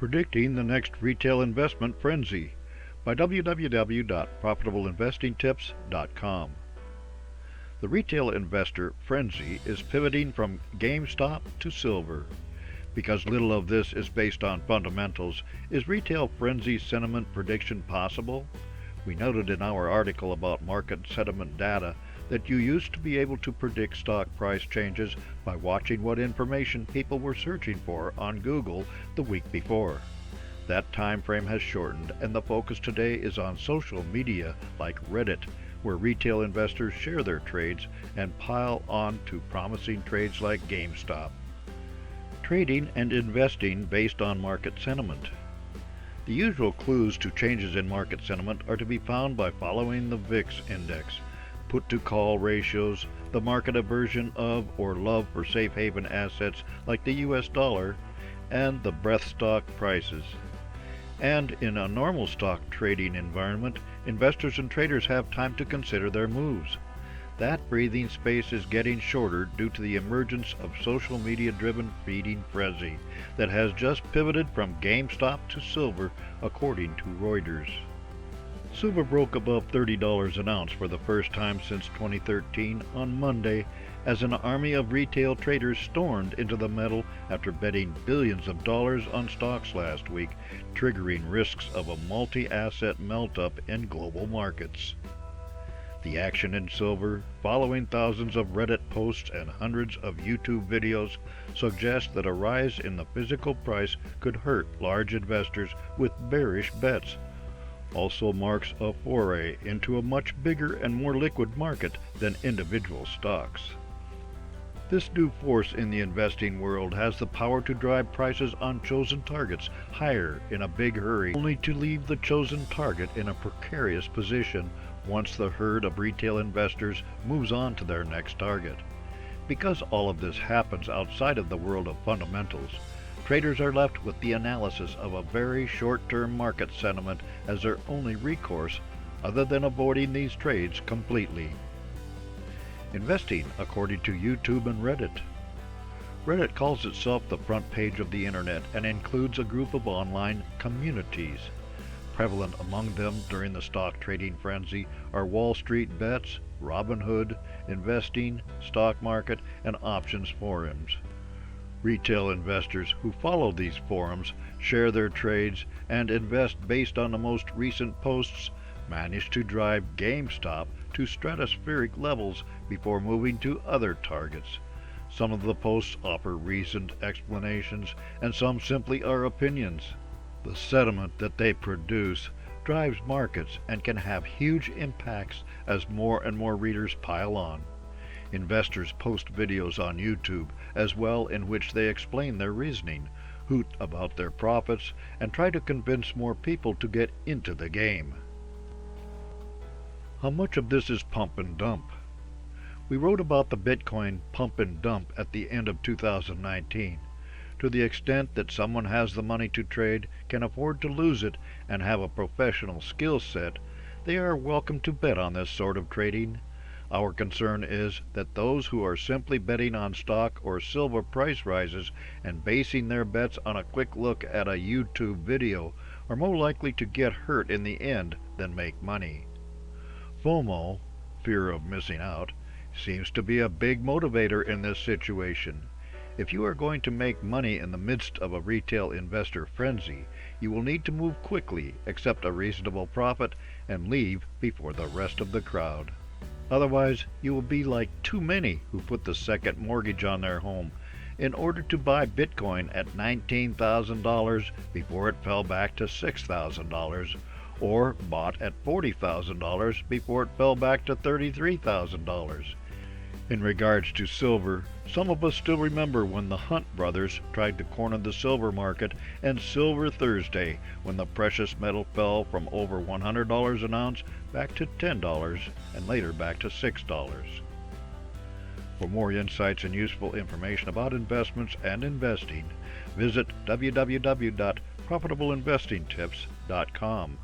Predicting the Next Retail Investment Frenzy by www.profitableinvestingtips.com. The retail investor frenzy is pivoting from Gamestop to silver. Because little of this is based on fundamentals, is retail frenzy sentiment prediction possible? We noted in our article about market sentiment data that you used to be able to predict stock price changes by watching what information people were searching for on Google the week before. That time frame has shortened, and the focus today is on social media like Reddit, where retail investors share their trades and pile on to promising trades like GameStop. Trading and investing based on market sentiment. The usual clues to changes in market sentiment are to be found by following the VIX index, put-to-call ratios, the market aversion of or love for safe haven assets like the US dollar, and the breadth stock prices. And in a normal stock trading environment, investors and traders have time to consider their moves. That breathing space is getting shorter due to the emergence of social media-driven feeding frenzy that has just pivoted from GameStop to silver, according to Reuters. Silver broke above $30 an ounce for the first time since 2013 on Monday as an army of retail traders stormed into the metal after betting billions of dollars on stocks last week, triggering risks of a multi-asset melt-up in global markets. The action in silver, following thousands of Reddit posts and hundreds of YouTube videos, suggests that a rise in the physical price could hurt large investors with bearish bets. Also marks a foray into a much bigger and more liquid market than individual stocks. This new force in the investing world has the power to drive prices on chosen targets higher in a big hurry, only to leave the chosen target in a precarious position once the herd of retail investors moves on to their next target. Because all of this happens outside of the world of fundamentals, traders are left with the analysis of a very short-term market sentiment as their only recourse, other than avoiding these trades completely. Investing according to YouTube and Reddit. Reddit calls itself the front page of the internet and includes a group of online communities. Prevalent among them during the stock trading frenzy are Wall Street bets, Robinhood, investing, stock market, and options forums. Retail investors who follow these forums, share their trades, and invest based on the most recent posts manage to drive GameStop to stratospheric levels before moving to other targets. Some of the posts offer reasoned explanations, and some simply are opinions. The sentiment that they produce drives markets and can have huge impacts as more and more readers pile on. Investors post videos on YouTube as well in which they explain their reasoning, hoot about their profits, and try to convince more people to get into the game. How much of this is pump and dump? We wrote about the Bitcoin pump and dump at the end of 2019. To the extent that someone has the money to trade, can afford to lose it, and have a professional skill set, they are welcome to bet on this sort of trading. Our concern is that those who are simply betting on stock or silver price rises and basing their bets on a quick look at a YouTube video are more likely to get hurt in the end than make money. FOMO, fear of missing out, seems to be a big motivator in this situation. If you are going to make money in the midst of a retail investor frenzy, you will need to move quickly, accept a reasonable profit, and leave before the rest of the crowd. Otherwise, you will be like too many who put the second mortgage on their home in order to buy Bitcoin at $19,000 before it fell back to $6,000, or bought at $40,000 before it fell back to $33,000. In regards to silver, some of us still remember when the Hunt brothers tried to corner the silver market, and Silver Thursday, when the precious metal fell from over $100 an ounce back to $10 and later back to $6. For more insights and useful information about investments and investing, visit www.profitableinvestingtips.com.